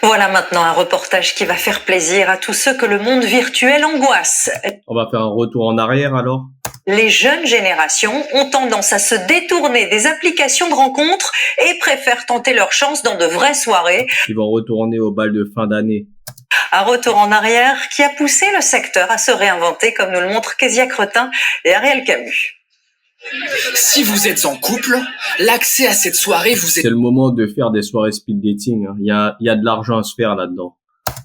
Voilà maintenant un reportage qui va faire plaisir à tous ceux que le monde virtuel angoisse. On va faire un retour en arrière alors. Les jeunes générations ont tendance à se détourner des applications de rencontres et préfèrent tenter leur chance dans de vraies soirées. Ils vont retourner au bal de fin d'année. Un retour en arrière qui a poussé le secteur à se réinventer, comme nous le montrent Kezia Cretin et Ariel Camus. Si vous êtes en couple, l'accès à cette soirée vous C'est le moment de faire des soirées speed dating. Il y a de l'argent à se faire là-dedans.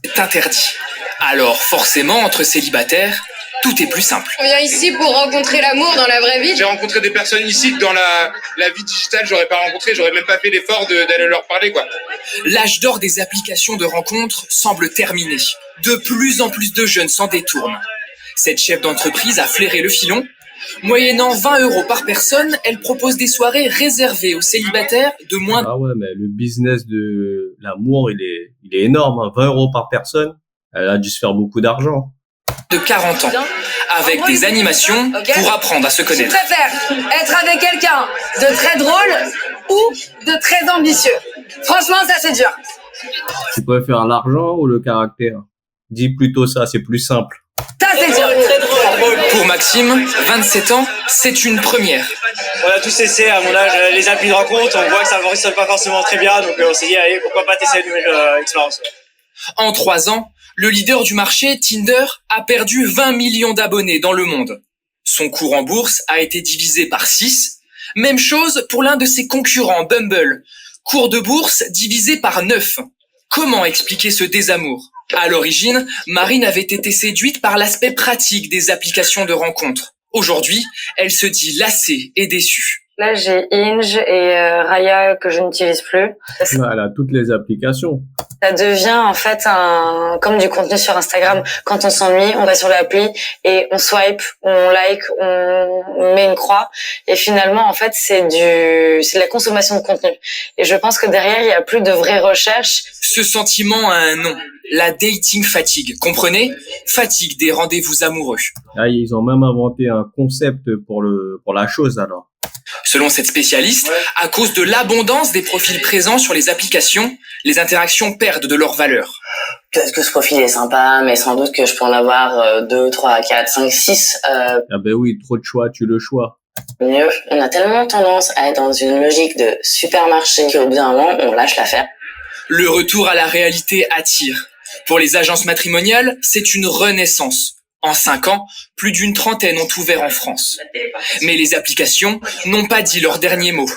est interdit. Alors forcément, entre célibataires, tout est plus simple. On vient ici pour rencontrer l'amour dans la vraie vie. J'ai rencontré des personnes ici que dans la vie digitale, j'aurais pas rencontré, j'aurais même pas fait l'effort d'aller leur parler, quoi. L'âge d'or des applications de rencontres semble terminé. De plus en plus de jeunes s'en détournent. Cette chef d'entreprise a flairé le filon. Moyennant 20 € par personne, elle propose des soirées réservées aux célibataires de moins Ah ouais, mais le business de l'amour, il est énorme. Hein. 20 € par personne, elle a dû se faire beaucoup d'argent. de 40 ans, avec des animations pour apprendre à se Je connaître. préfère être avec quelqu'un de très drôle ou de très ambitieux. Franchement, ça c'est dur. Tu préfères l'argent ou le caractère? Dis plutôt ça, c'est plus simple. Ça c'est dur. Pour Maxime, 27 ans, c'est une première. On a tous essayé à mon âge les applis de rencontre, on voit que ça ne fonctionne pas forcément très bien, donc on s'est dit allez, pourquoi pas tester une nouvelle expérience. En 3 ans, le leader du marché, Tinder, a perdu 20 millions d'abonnés dans le monde. Son cours en bourse a été divisé par 6. Même chose pour l'un de ses concurrents, Bumble. Cours de bourse divisé par 9. Comment expliquer ce désamour ? À l'origine, Marine avait été séduite par l'aspect pratique des applications de rencontres. Aujourd'hui, elle se dit lassée et déçue. Là, j'ai Hinge et Raya que je n'utilise plus. Elle a toutes les applications. Ça devient en fait comme du contenu sur Instagram. Quand on s'ennuie, on va sur l'appli et on swipe, on like, on met une croix. Et finalement, en fait, c'est de la consommation de contenu. Et je pense que derrière, il y a plus de vraie recherche. Ce sentiment a un nom. La dating fatigue. Comprenez ? Fatigue des rendez-vous amoureux. Là, ils ont même inventé un concept pour la chose alors. Selon cette spécialiste, à cause de l'abondance des profils présents sur les applications, les interactions perdent de leur valeur. Peut-être que ce profil est sympa, mais sans doute que je peux en avoir 2, 3, 4, 5, 6. Ah ben oui, trop de choix, tu le choix. Mieux, on a tellement tendance à être dans une logique de supermarché qu'au bout d'un moment, on lâche l'affaire. Le retour à la réalité attire. Pour les agences matrimoniales, c'est une renaissance. En 5 ans, plus d'une trentaine ont ouvert en France. Mais les applications n'ont pas dit leur dernier mot.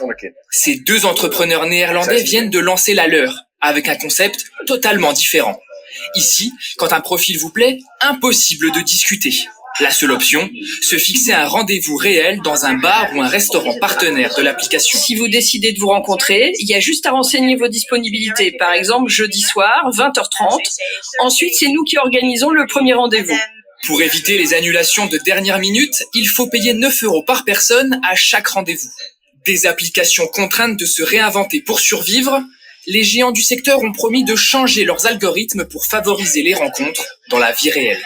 Ces 2 entrepreneurs néerlandais viennent de lancer la leur, avec un concept totalement différent. Ici, quand un profil vous plaît, impossible de discuter. La seule option, se fixer un rendez-vous réel dans un bar ou un restaurant partenaire de l'application. Si vous décidez de vous rencontrer, il y a juste à renseigner vos disponibilités. Par exemple, jeudi soir, 20h30. Ensuite, c'est nous qui organisons le premier rendez-vous. Pour éviter les annulations de dernière minute, il faut payer 9 € par personne à chaque rendez-vous. Des applications contraintes de se réinventer pour survivre, les géants du secteur ont promis de changer leurs algorithmes pour favoriser les rencontres dans la vie réelle.